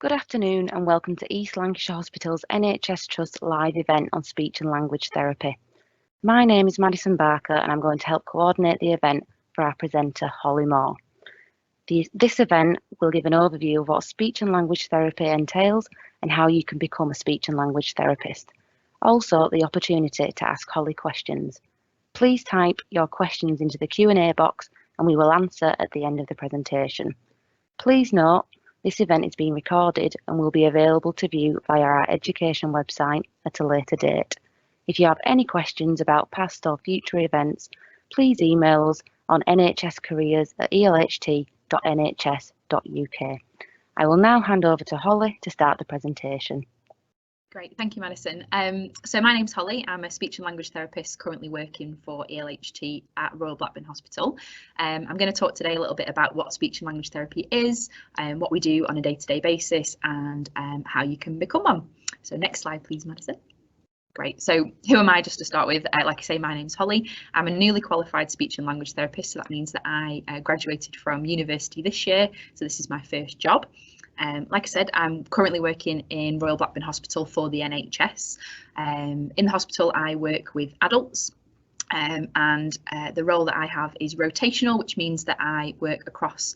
Good afternoon and welcome to East Lancashire Hospital's NHS Trust live event on speech and language therapy. My name is Madison Barker and I'm going to help coordinate the event for our presenter Holly Moore. This event will give an overview of what speech and language therapy entails and how you can become a speech and language therapist. Also, the opportunity to ask Holly questions. Please type your questions into the Q&A box and we will answer at the end of the presentation. Please note, this event is being recorded and will be available to view via our education website at a later date. If you have any questions about past or future events, please email us on nhscareers@elht.nhs.uk. I will now hand over to Holly to start the presentation. Great, thank you, Madison. So my name's Holly. I'm a speech and language therapist currently working for ELHT at Royal Blackburn Hospital. I'm going to talk today a little bit about what speech and language therapy is, what we do on a day-to-day basis, and how you can become one. So next slide, please, Madison. Great. So who am I, just to start with? Like I say, my name's Holly. I'm a newly qualified speech and language therapist, so that means that I graduated from university this year. So this is my first job. Like I said, I'm currently working in Royal Blackburn Hospital for the NHS. In the hospital, I work with adults, and the role that I have is rotational, which means that I work across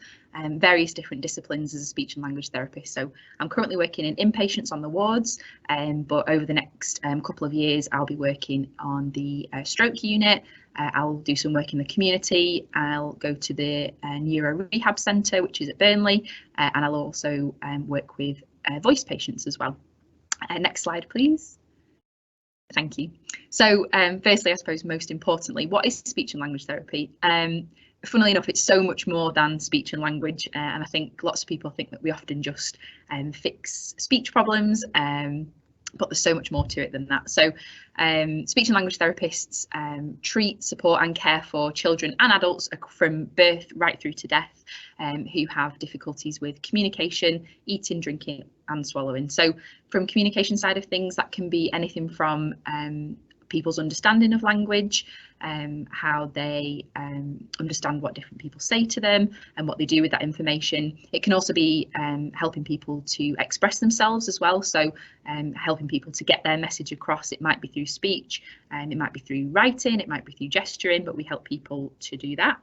various different disciplines as a speech and language therapist. So I'm currently working in inpatients on the wards, but over the next couple of years, I'll be working on the stroke unit. I'll do some work in the community. I'll go to the neuro rehab centre, which is at Burnley, and I'll also work with voice patients as well. Next slide, please. Thank you. So firstly, I suppose most importantly, what is speech and language therapy? Funnily enough, it's so much more than speech and language, and I think lots of people think that we often just fix speech problems, but there's so much more to it than that. So speech and language therapists treat, support and care for children and adults from birth right through to death who have difficulties with communication, eating, drinking and swallowing. So from communication side of things, that can be anything from people's understanding of language, how they understand what different people say to them and what they do with that information. It can also be helping people to express themselves as well, so helping people to get their message across. It might be through speech, and it might be through writing, it might be through gesturing, but we help people to do that.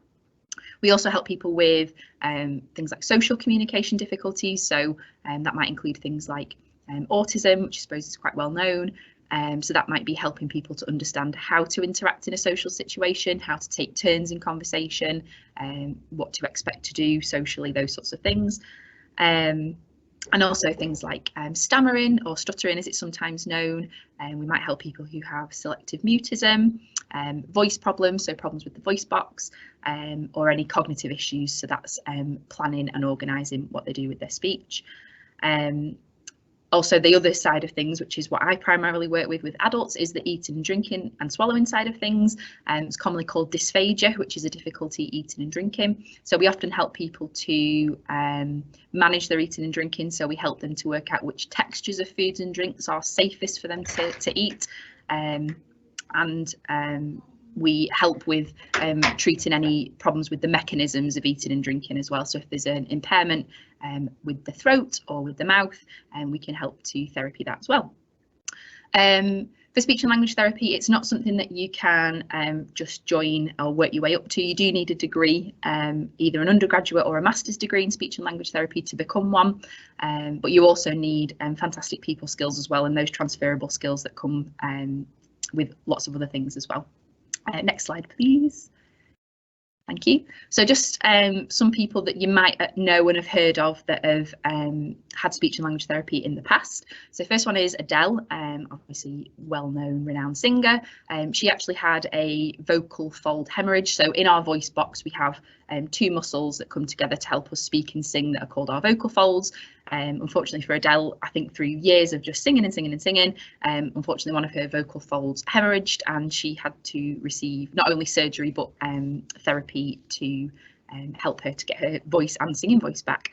We also help people with things like social communication difficulties, so that might include things like autism, which I suppose is quite well known. So that might be helping people to understand how to interact in a social situation, how to take turns in conversation, what to expect to do socially, those sorts of things. And also things like stammering or stuttering, as it's sometimes known. We might help people who have selective mutism, voice problems, so problems with the voice box, or any cognitive issues. So that's planning and organising what they do with their speech. Also, the other side of things, which is what I primarily work with adults, is the eating and drinking and swallowing side of things. It's commonly called dysphagia, which is a difficulty eating and drinking. So we often help people to manage their eating and drinking. So we help them to work out which textures of foods and drinks are safest for them to eat. We help with treating any problems with the mechanisms of eating and drinking as well. So if there's an impairment with the throat or with the mouth, we can help to therapy that as well. For speech and language therapy, it's not something that you can just join or work your way up to. You do need a degree, either an undergraduate or a master's degree in speech and language therapy to become one. But you also need fantastic people skills as well, and those transferable skills that come with lots of other things as well. Next slide, please. Thank you. So just some people that you might know and have heard of that have had speech and language therapy in the past. So first one is Adele, obviously well-known, renowned singer. She actually had a vocal fold hemorrhage. So in our voice box, we have two muscles that come together to help us speak and sing that are called our vocal folds. Unfortunately for Adele, I think through years of just singing and singing and singing, unfortunately one of her vocal folds hemorrhaged and she had to receive not only surgery but therapy to help her to get her voice and singing voice back.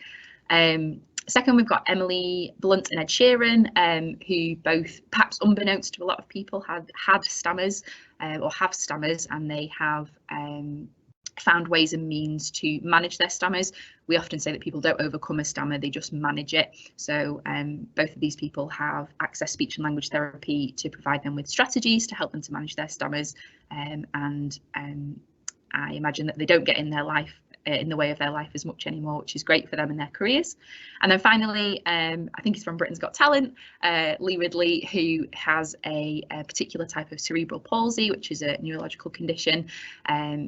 Second, we've got Emily Blunt and Ed Sheeran, who both, perhaps unbeknownst to a lot of people, had stammers or have stammers, and they have found ways and means to manage their stammers. We often say that people don't overcome a stammer, they just manage it. So both of these people have accessed speech and language therapy to provide them with strategies to help them to manage their stammers, and I imagine that they don't get in their life in the way of their life as much anymore, which is great for them in their careers. And then finally, I think he's from Britain's Got Talent, Lee Ridley, who has a particular type of cerebral palsy, which is a neurological condition.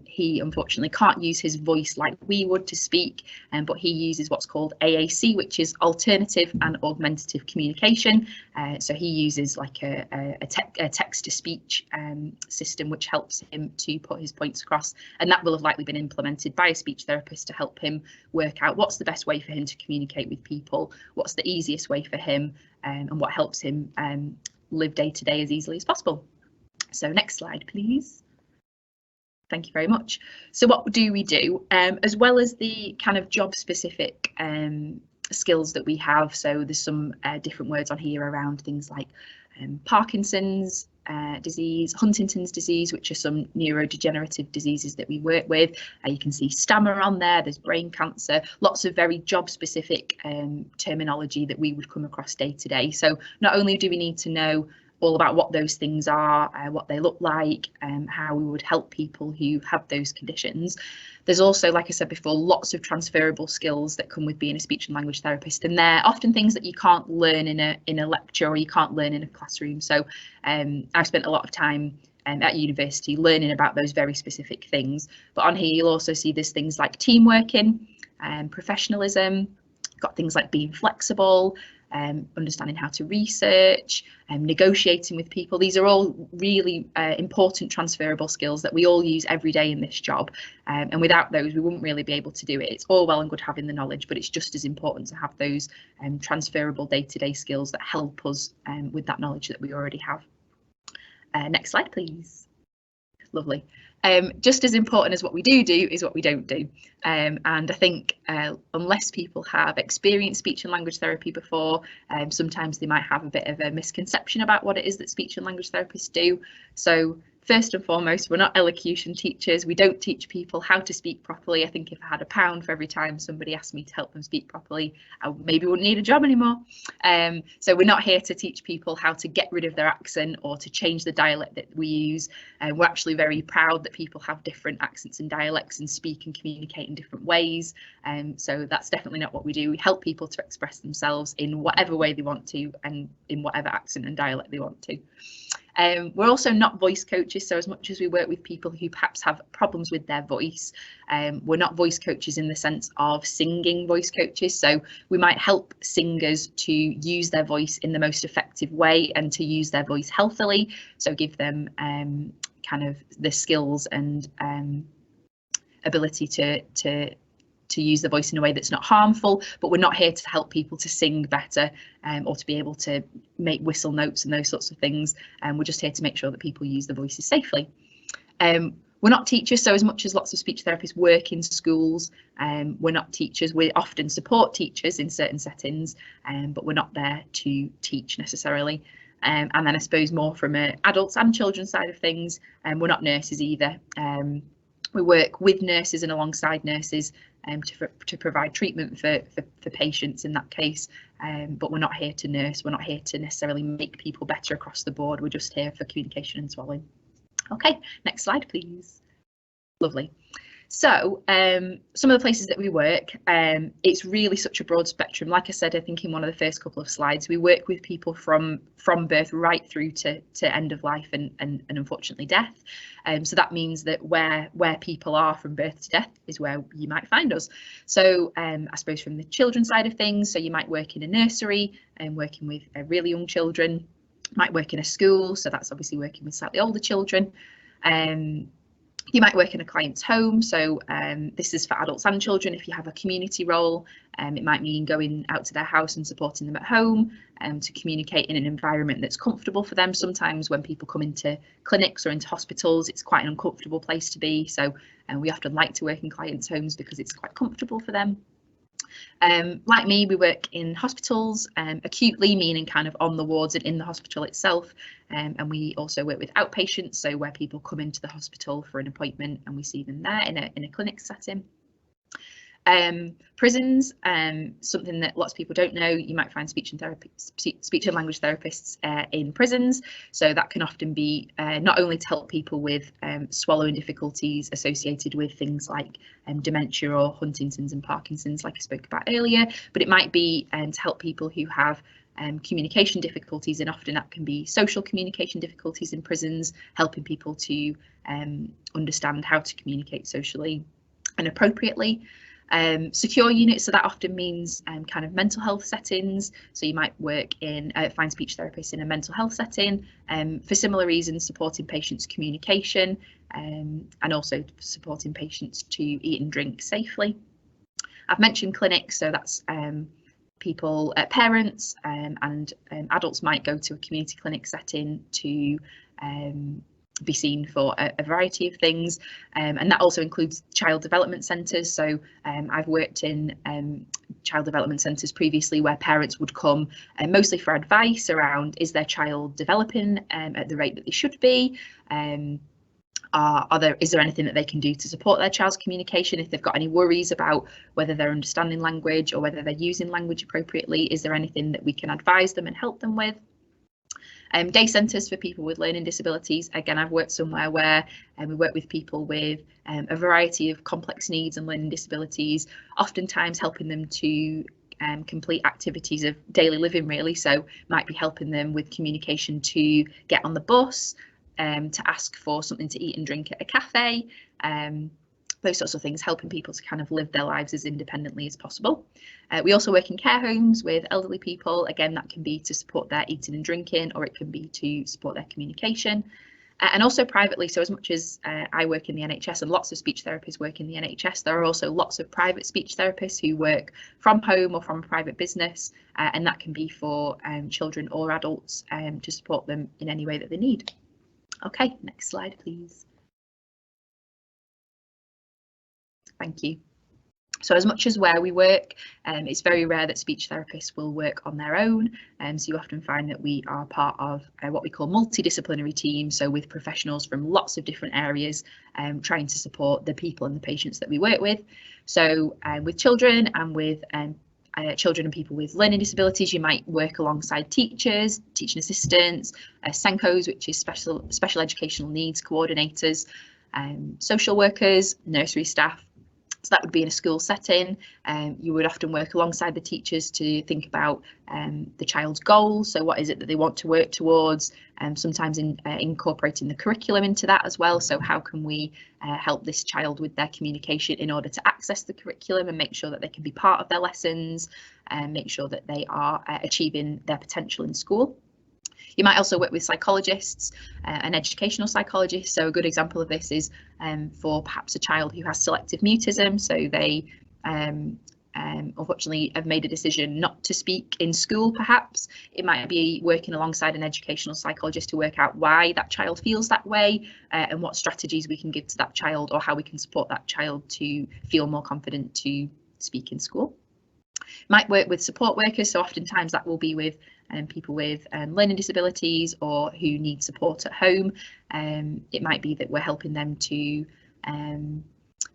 He unfortunately can't use his voice like we would to speak, but he uses what's called AAC, which is alternative and augmentative communication. So he uses like a text-to-speech system, which helps him to put his points across, and that will have likely been implemented by a speech therapist to help him work out what's the best way for him to communicate with people, what's the easiest way for him, and what helps him live day to day as easily as possible. So next slide, please. Thank you very much. So what do we do? As well as the kind of job specific skills that we have, so there's some different words on here around things like Parkinson's disease, Huntington's disease, which are some neurodegenerative diseases that we work with. You can see stammer on there, there's brain cancer, lots of very job specific terminology that we would come across day to day. So not only do we need to know all about what those things are, what they look like, how we would help people who have those conditions. There's also, like I said before, lots of transferable skills that come with being a speech and language therapist, and they're often things that you can't learn in a lecture or you can't learn in a classroom. So I've spent a lot of time at university learning about those very specific things. But on here you'll also see there's things like team working, professionalism, got things like being flexible, understanding how to research, negotiating with people. These are all really important transferable skills that we all use every day in this job, and without those we wouldn't really be able to do it. It's all well and good having the knowledge, but it's just as important to have those transferable day-to-day skills that help us with that knowledge that we already have. Next slide, please. Lovely. Just as important as what we do is what we don't do. And I think unless people have experienced speech and language therapy before, sometimes they might have a bit of a misconception about what it is that speech and language therapists do. So first and foremost, we're not elocution teachers. We don't teach people how to speak properly. I think if I had £1 for every time somebody asked me to help them speak properly, I maybe wouldn't need a job anymore. So we're not here to teach people how to get rid of their accent or to change the dialect that we use. We're actually very proud that people have different accents and dialects and speak and communicate in different ways. So that's definitely not what we do. We help people to express themselves in whatever way they want to and in whatever accent and dialect they want to. We're also not voice coaches, so as much as we work with people who perhaps have problems with their voice, we're not voice coaches in the sense of singing voice coaches. So we might help singers to use their voice in the most effective way and to use their voice healthily, so give them kind of the skills and ability to use the voice in a way that's not harmful. But we're not here to help people to sing better or to be able to make whistle notes and those sorts of things. We're just here to make sure that people use the voices safely. We're not teachers, so as much as lots of speech therapists work in schools, we're not teachers. We often support teachers in certain settings, but we're not there to teach necessarily. And then I suppose more from an adults and children side of things, we're not nurses either. We work with nurses and alongside nurses to provide treatment for patients in that case, but we're not here to nurse. We're not here to necessarily make people better across the board. We're just here for communication and swallowing. Okay, next slide, please. Lovely. So some of the places that we work, it's really such a broad spectrum. Like I said, I think in one of the first couple of slides, we work with people from birth right through to end of life and unfortunately death. So that means that where people are from birth to death is where you might find us. So I suppose from the children's side of things, so you might work in a nursery and working with really young children, might work in a school, so that's obviously working with slightly older children. You might work in a client's home, so this is for adults and children. If you have a community role, it might mean going out to their house and supporting them at home to communicate in an environment that's comfortable for them. Sometimes when people come into clinics or into hospitals, it's quite an uncomfortable place to be, so we often like to work in clients' homes because it's quite comfortable for them. Like me, we work in hospitals, acutely, meaning kind of on the wards and in the hospital itself. And we also work with outpatients, so where people come into the hospital for an appointment and we see them there in a clinic setting. Prisons, something that lots of people don't know, you might find speech and language therapists in prisons. So that can often be not only to help people with swallowing difficulties associated with things like dementia or Huntington's and Parkinson's, like I spoke about earlier, but it might be to help people who have communication difficulties, and often that can be social communication difficulties in prisons, helping people to understand how to communicate socially and appropriately. Secure units, so that often means kind of mental health settings. So you might work in find speech therapists in a mental health setting for similar reasons, supporting patients' communication and also supporting patients to eat and drink safely. I've mentioned clinics, so that's people, parents and adults might go to a community clinic setting to be seen for a variety of things, and that also includes child development centres. So I've worked in child development centres previously where parents would come mostly for advice around, is their child developing at the rate that they should be? Is there anything that they can do to support their child's communication? If they've got any worries about whether they're understanding language or whether they're using language appropriately, is there anything that we can advise them and help them with? Day centres for people with learning disabilities. Again, I've worked somewhere where we work with people with a variety of complex needs and learning disabilities, oftentimes helping them to complete activities of daily living, really. So might be helping them with communication to get on the bus, to ask for something to eat and drink at a cafe, those sorts of things, helping people to kind of live their lives as independently as possible. We also work in care homes with elderly people. Again, that can be to support their eating and drinking, or it can be to support their communication. And also privately, so as much as I work in the NHS and lots of speech therapists work in the NHS, there are also lots of private speech therapists who work from home or from a private business, and that can be for children or adults to support them in any way that they need. Okay, next slide, please. Thank you. So as much as where we work, it's very rare that speech therapists will work on their own. So you often find that we are part of what we call multidisciplinary teams, so with professionals from lots of different areas trying to support the people and the patients that we work with. So with children and with children and people with learning disabilities, you might work alongside teachers, teaching assistants, SENCOs, which is special educational needs coordinators, social workers, nursery staff. So that would be in a school setting. You would often work alongside the teachers to think about the child's goals. So what is it that they want to work towards? Sometimes incorporating the curriculum into that as well. So how can we help this child with their communication in order to access the curriculum and make sure that they can be part of their lessons and make sure that they are achieving their potential in school. You might also work with psychologists and educational psychologists. So a good example of this is for perhaps a child who has selective mutism. So they unfortunately have made a decision not to speak in school, perhaps. It might be working alongside an educational psychologist to work out why that child feels that way and what strategies we can give to that child, or how we can support that child to feel more confident to speak in school. Might work with support workers, so oftentimes that will be with people with learning disabilities or who need support at home. It might be that we're helping them to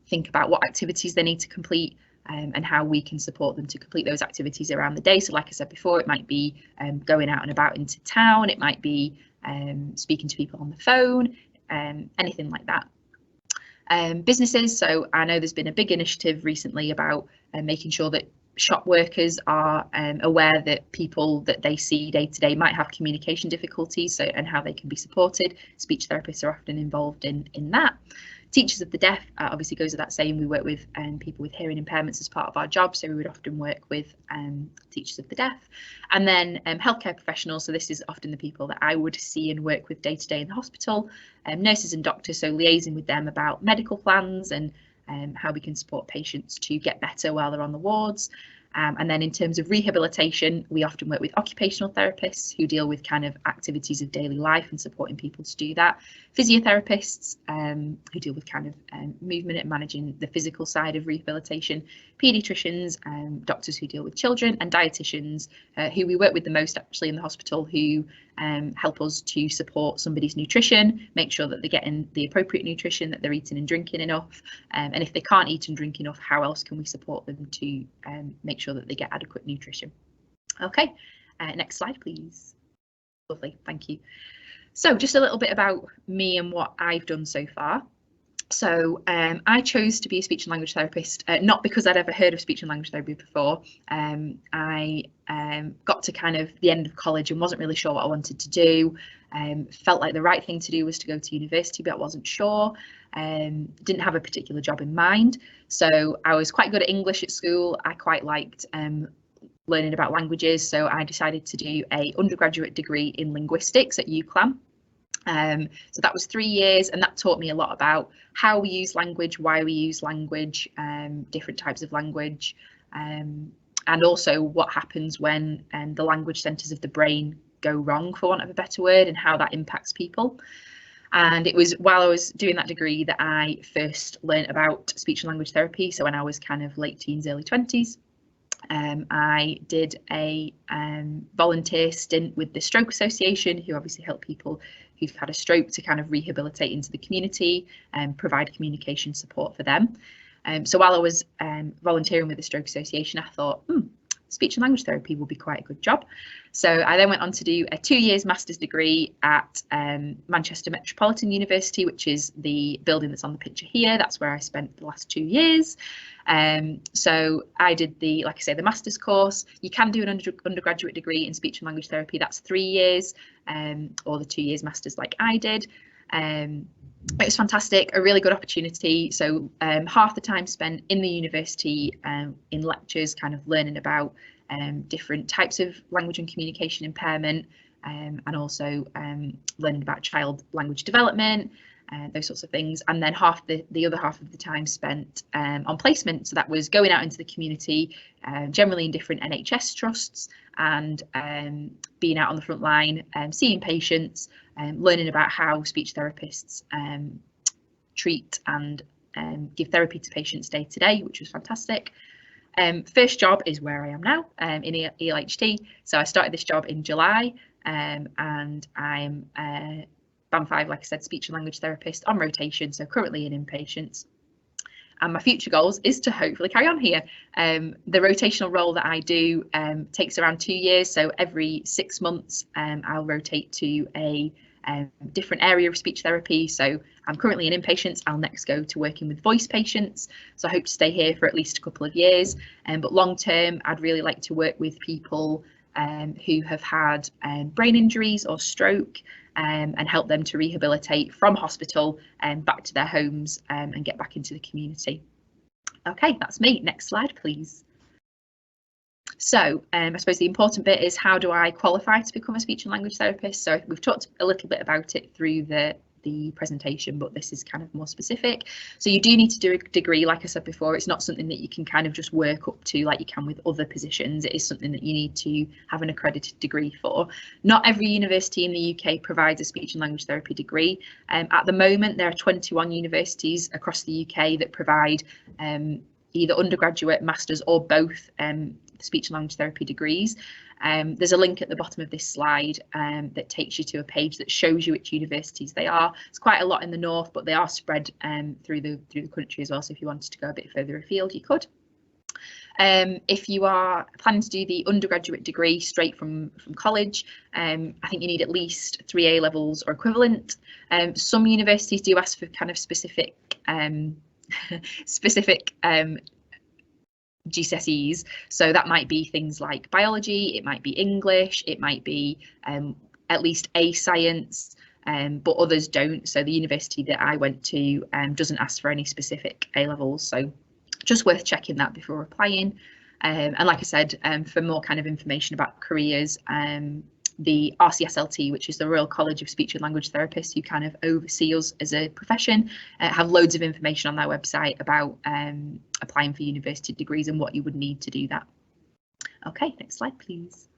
think about what activities they need to complete and how we can support them to complete those activities around the day. So like I said before, it might be going out and about into town, it might be speaking to people on the phone, anything like that. Businesses, so I know there's been a big initiative recently about making sure that shop workers are aware that people that they see day to day might have communication difficulties, so and how they can be supported. Speech therapists are often involved in that. Teachers of the deaf obviously goes without saying. We work with people with hearing impairments as part of our job, so we would often work with teachers of the deaf. And then healthcare professionals, so this is often the people that I would see and work with day to day in the hospital. Nurses and doctors, so liaising with them about medical plans and how we can support patients to get better while they're on the wards. And then in terms of rehabilitation, we often work with occupational therapists who deal with kind of activities of daily life and supporting people to do that. Physiotherapists who deal with kind of movement and managing the physical side of rehabilitation. paediatricians, doctors who deal with children, and dietitians, who we work with the most actually in the hospital, who help us to support somebody's nutrition, make sure that they're getting the appropriate nutrition, that they're eating and drinking enough, and if they can't eat and drink enough, how else can we support them to make sure that they get adequate nutrition. Okay, next slide please. Lovely, thank you. So just a little bit about me and what I've done so far. So I chose to be a speech and language therapist, not because I'd ever heard of speech and language therapy before. I got to kind of the end of college and wasn't really sure what I wanted to do. Felt like the right thing to do was to go to university, but I wasn't sure. Didn't have a particular job in mind. So I was quite good at English at school. I quite liked learning about languages. So I decided to do an undergraduate degree in linguistics at UCLan. So that was 3 years, and that taught me a lot about how we use language, why we use language, different types of language, and also what happens when the language centres of the brain go wrong, for want of a better word, and how that impacts people. And it was while I was doing that degree that I first learned about speech and language therapy. So when I was kind of late teens, early 20s. I did a volunteer stint with the Stroke Association, who obviously help people who've had a stroke to kind of rehabilitate into the community and provide communication support for them. So while I was volunteering with the Stroke Association, I thought, speech and language therapy will be quite a good job. So I then went on to do a 2 years master's degree at Manchester Metropolitan University, which is the building that's on the picture here. That's where I spent the last 2 years. So I did the, like I say, the master's course. You can do an undergraduate degree in speech and language therapy. That's 3 years, or the 2 years master's like I did. It was fantastic, a really good opportunity. So half the time spent in the university in lectures, kind of learning about different types of language and communication impairment, and also learning about child language development, those sorts of things. And then the other half of the time spent on placement. So that was going out into the community, generally in different NHS trusts, and being out on the front line, seeing patients, learning about how speech therapists treat and give therapy to patients day to day, which was fantastic. First job is where I am now, in ELHT. So I started this job in July, and I'm Band 5, like I said, speech and language therapist on rotation, so currently in inpatients. And my future goals is to hopefully carry on here. The rotational role that I do takes around 2 years, so every 6 months I'll rotate to a different area of speech therapy. So I'm currently in inpatients. I'll next go to working with voice patients, so I hope to stay here for at least a couple of years. But long term, I'd really like to work with people who have had brain injuries or stroke, and help them to rehabilitate from hospital and back to their homes, and get back into the community. Okay, that's me. Next slide, please. So I suppose the important bit is, how do I qualify to become a speech and language therapist? So we've talked a little bit about it through the presentation, but this is kind of more specific. So you do need to do a degree. Like I said before, it's not something that you can kind of just work up to like you can with other positions. It is something that you need to have an accredited degree for. Not every university in the UK provides a speech and language therapy degree. At the moment, there are 21 universities across the UK that provide either undergraduate, masters, or both speech and language therapy degrees. There's a link at the bottom of this slide that takes you to a page that shows you which universities they are. It's quite a lot in the north, but they are spread through the country as well. So if you wanted to go a bit further afield, you could. If you are planning to do the undergraduate degree straight from college, I think you need at least 3 A levels or equivalent. Some universities do ask for kind of specific GCSEs, so that might be things like biology, it might be English, it might be at least A science, but others don't. So the university that I went to doesn't ask for any specific A levels, so just worth checking that before applying. And like I said, for more kind of information about careers, the RCSLT, which is the Royal College of Speech and Language Therapists, who kind of oversee us as a profession, have loads of information on their website about applying for university degrees and what you would need to do that. Okay, next slide, please.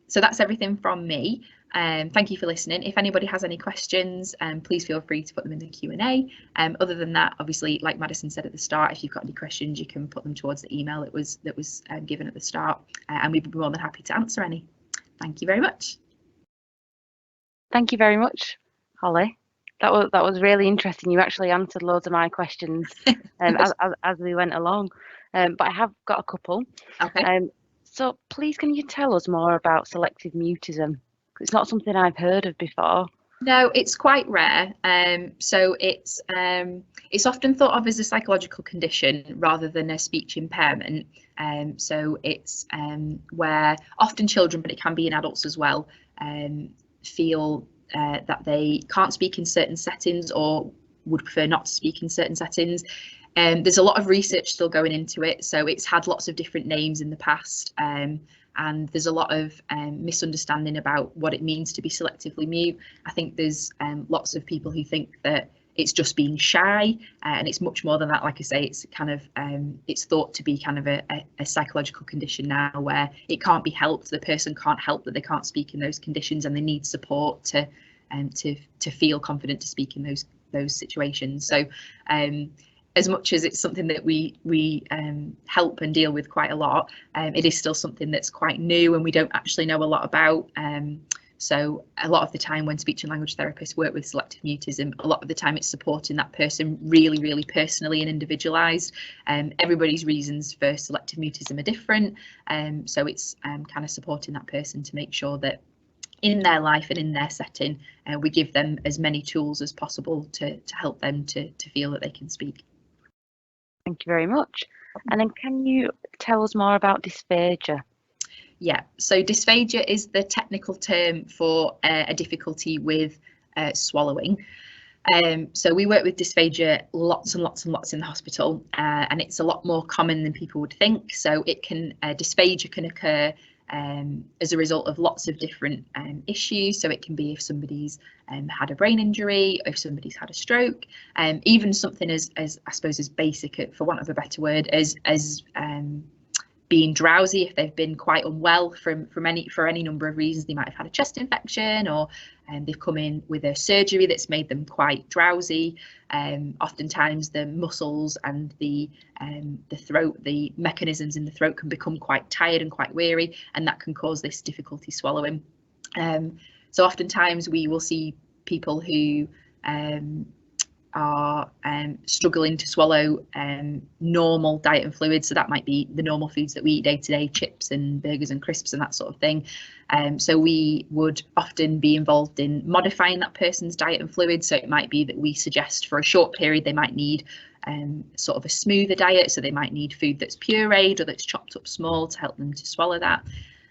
So that's everything from me. Thank you for listening. If anybody has any questions, please feel free to put them in the Q&A. Other than that, obviously, like Madison said at the start, if you've got any questions, you can put them towards the email that was given at the start, and we'd be more than happy to answer any. Thank you very much. Thank you very much, Holly. That was really interesting. You actually answered loads of my questions as we went along, but I have got a couple. Okay. So please, can you tell us more about selective mutism? It's not something I've heard of before. No, it's quite rare. So it's often thought of as a psychological condition rather than a speech impairment. So it's where often children, but it can be in adults as well, feel that they can't speak in certain settings or would prefer not to speak in certain settings. There's a lot of research still going into it, so it's had lots of different names in the past, and there's a lot of misunderstanding about what it means to be selectively mute. I think there's lots of people who think that it's just being shy, and it's much more than that. Like I say, it's kind of it's thought to be kind of a psychological condition now, where it can't be helped. The person can't help that they can't speak in those conditions, and they need support to feel confident to speak in those situations. So as much as it's something that we help and deal with quite a lot, it is still something that's quite new and we don't actually know a lot about. So a lot of the time when speech and language therapists work with selective mutism, a lot of the time it's supporting that person really, really personally and individualised. Everybody's reasons for selective mutism are different. So it's kind of supporting that person to make sure that in their life and in their setting, we give them as many tools as possible to help them to feel that they can speak. Thank you very much. And then can you tell us more about dysphagia? Yeah, so dysphagia is the technical term for a difficulty with swallowing. So we work with dysphagia lots and lots and lots in the hospital, and it's a lot more common than people would think. So it can dysphagia can occur as a result of lots of different issues. So it can be if somebody's had a brain injury, or if somebody's had a stroke, even something as I suppose as basic, for want of a better word, as being drowsy. If they've been quite unwell for any number of reasons, they might have had a chest infection, or they've come in with a surgery that's made them quite drowsy. Oftentimes the muscles and the throat, the mechanisms in the throat can become quite tired and quite weary, and that can cause this difficulty swallowing. So oftentimes we will see people who are struggling to swallow normal diet and fluids. So that might be the normal foods that we eat day to day, chips and burgers and crisps and that sort of thing. So we would often be involved in modifying that person's diet and fluids. So it might be that we suggest for a short period they might need sort of a smoother diet. So they might need food that's pureed or that's chopped up small to help them to swallow that.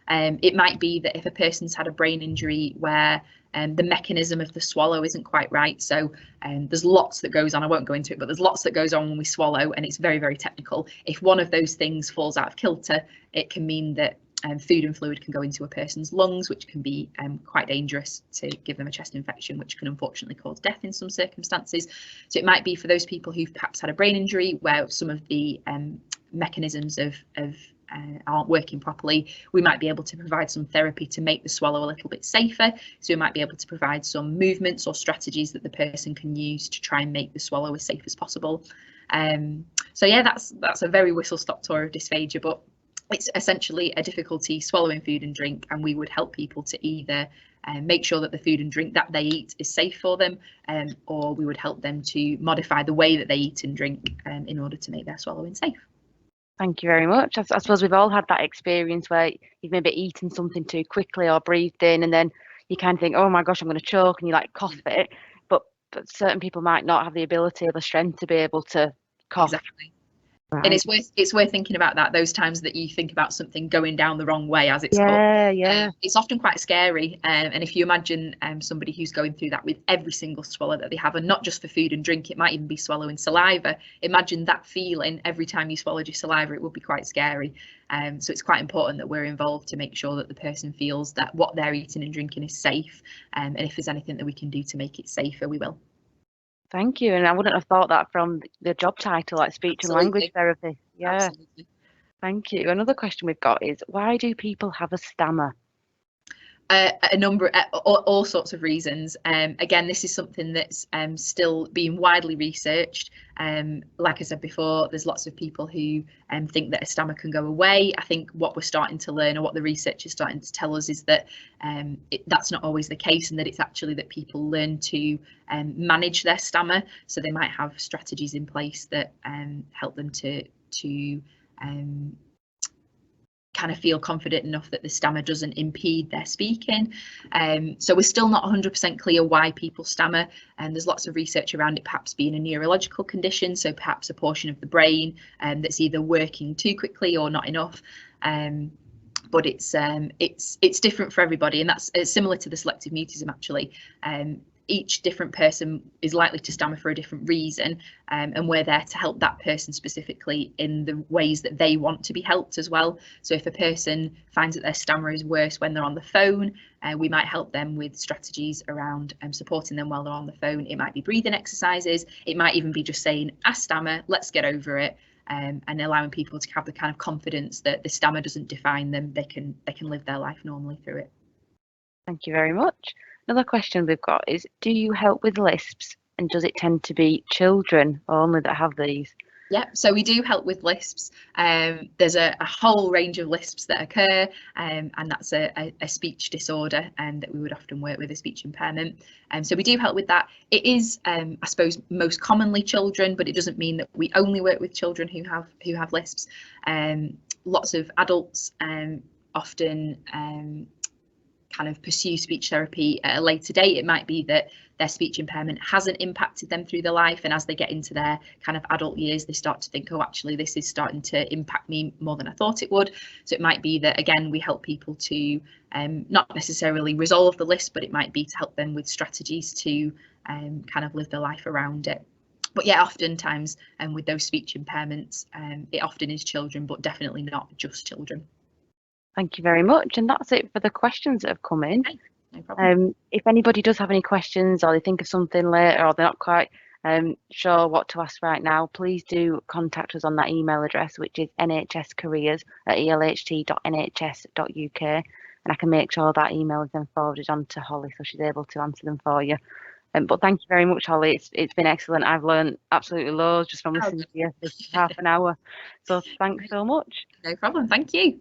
It might be that if a person's had a brain injury where the mechanism of the swallow isn't quite right. So there's lots that goes on. I won't go into it, but there's lots that goes on when we swallow, and it's very, very technical. If one of those things falls out of kilter, it can mean that food and fluid can go into a person's lungs, which can be quite dangerous to give them a chest infection, which can unfortunately cause death in some circumstances. So it might be for those people who've perhaps had a brain injury where some of the mechanisms aren't working properly. We might be able to provide some therapy to make the swallow a little bit safer. So we might be able to provide some movements or strategies that the person can use to try and make the swallow as safe as possible. So yeah, that's a very whistle-stop tour of dysphagia, but it's essentially a difficulty swallowing food and drink, and we would help people to either make sure that the food and drink that they eat is safe for them, or we would help them to modify the way that they eat and drink in order to make their swallowing safe. Thank you very much. I suppose we've all had that experience where you've maybe eaten something too quickly or breathed in, and then you kind of think, oh my gosh, I'm going to choke, and you like cough it. But certain people might not have the ability or the strength to be able to cough. Exactly. Right. And it's worth thinking about that, those times that you think about something going down the wrong way, as it's called. Yeah. It's often quite scary. And if you imagine somebody who's going through that with every single swallow that they have, and not just for food and drink, it might even be swallowing saliva. Imagine that feeling every time you swallowed your saliva. It would be quite scary. So it's quite important that we're involved to make sure that the person feels that what they're eating and drinking is safe. And if there's anything that we can do to make it safer, we will. Thank you. And I wouldn't have thought that from the job title, like speech and language therapy. Yeah. Absolutely. Thank you. Another question we've got is, why do people have a stammer? A number, all sorts of reasons. Again, this is something that's still being widely researched. Like I said before, there's lots of people who think that a stammer can go away. I think what we're starting to learn, or what the research is starting to tell us, is that that's not always the case, and that it's actually that people learn to manage their stammer. So they might have strategies in place that help them to kind of feel confident enough that the stammer doesn't impede their speaking. So we're still not 100% clear why people stammer, and there's lots of research around it perhaps being a neurological condition, so perhaps a portion of the brain that's either working too quickly or not enough. But it's different for everybody, and that's similar to the selective mutism actually. Each different person is likely to stammer for a different reason, and we're there to help that person specifically in the ways that they want to be helped as well. So if a person finds that their stammer is worse when they're on the phone, we might help them with strategies around supporting them while they're on the phone. It might be breathing exercises, it might even be just saying, I stammer, let's get over it. And allowing people to have the kind of confidence that the stammer doesn't define them, they can live their life normally through it. Thank you very much. Another question we've got is, do you help with lisps, and does it tend to be children only that have these? Yeah, so we do help with lisps. There's a whole range of lisps that occur, and that's a speech disorder, that we would often work with, a speech impairment. So we do help with that. It is, I suppose, most commonly children, but it doesn't mean that we only work with children who have lisps. Lots of adults often kind of pursue speech therapy at a later date. It might be that their speech impairment hasn't impacted them through their life, and as they get into their kind of adult years, they start to think, oh, actually this is starting to impact me more than I thought it would. So it might be that, again, we help people to not necessarily resolve the lisp, but it might be to help them with strategies to kind of live their life around it. But yeah, oftentimes with those speech impairments, it often is children, but definitely not just children. Thank you very much. And that's it for the questions that have come in. Okay, no problem. If anybody does have any questions, or they think of something later, or they're not quite sure what to ask right now, please do contact us on that email address, which is nhscareers@elht.nhs.uk, and I can make sure that email is then forwarded on to Holly so she's able to answer them for you. But thank you very much, Holly. It's been excellent. I've learned absolutely loads just from listening to you for half an hour. So thanks so much. No problem. Thank you.